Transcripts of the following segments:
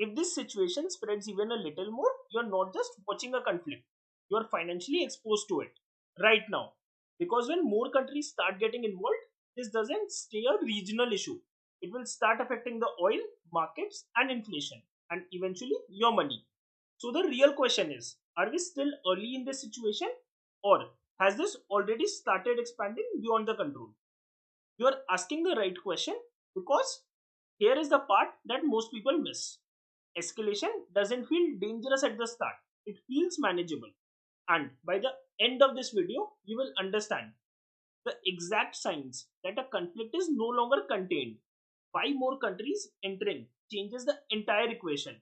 If this situation spreads even a little more, you're not just watching a conflict, you're financially exposed to it right now. Because when more countries start getting involved, this doesn't stay a regional issue. It will start affecting the oil markets and inflation, and eventually your money. So the real question is, are we still early in this situation, or has this already started expanding beyond the control? You are asking the right question, because here is the part that most people miss. Escalation doesn't feel dangerous at the start, it feels manageable. And by the end of this video, you will understand the exact signs that a conflict is no longer contained. Why more countries entering changes the entire equation,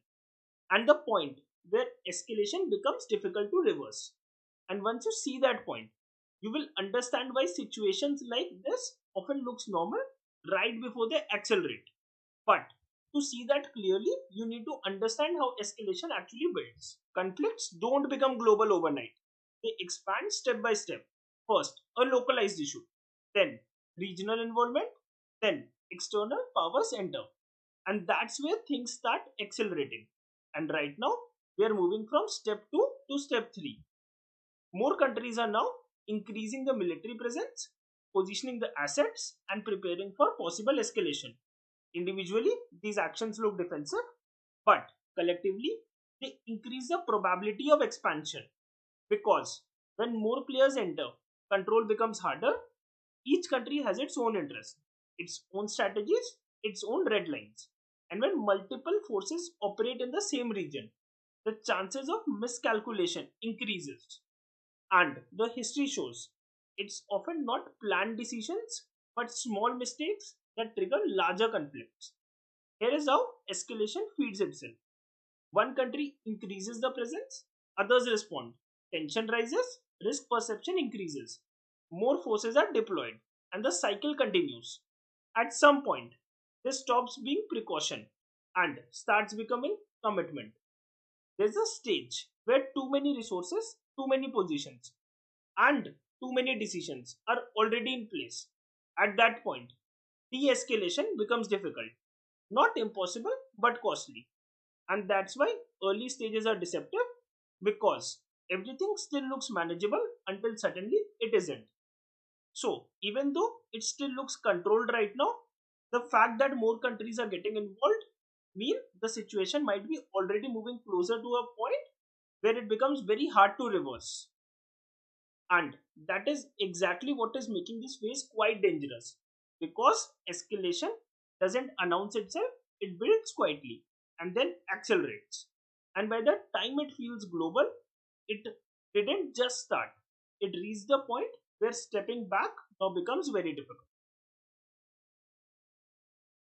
and the point where escalation becomes difficult to reverse. And once you see that point, you will understand why situations like this often looks normal right before they accelerate. But to see that clearly, you need to understand how escalation actually builds. Conflicts don't become global overnight. They expand step by step. First, a localized issue, then regional involvement, then external powers enter. And that's where things start accelerating. And right now, we are moving from step 2 to step 3. More countries are now increasing the military presence, positioning the assets, and preparing for possible escalation. Individually, these actions look defensive, but collectively, they increase the probability of expansion. Because when more players enter, control becomes harder. Each country has its own interests, its own strategies, its own red lines. And when multiple forces operate in the same region, the chances of miscalculation increases. And the history shows it's often not planned decisions, but small mistakes that trigger larger conflicts. Here is how escalation feeds itself. One country increases the presence, others respond. Tension rises, risk perception increases. More forces are deployed, and the cycle continues. At some point, this stops being precaution and starts becoming commitment. There's a stage where too many resources, too many positions, and too many decisions are already in place. At that point, de escalation becomes difficult. Not impossible, but costly. And that's why early stages are deceptive, because everything still looks manageable until suddenly it isn't. So, even though it still looks controlled right now, the fact that more countries are getting involved mean the situation might be already moving closer to a point where it becomes very hard to reverse. And that is exactly what is making this phase quite dangerous. Because escalation doesn't announce itself, it builds quietly and then accelerates. And by the time it feels global, it didn't just start, it reached the point where stepping back now becomes very difficult.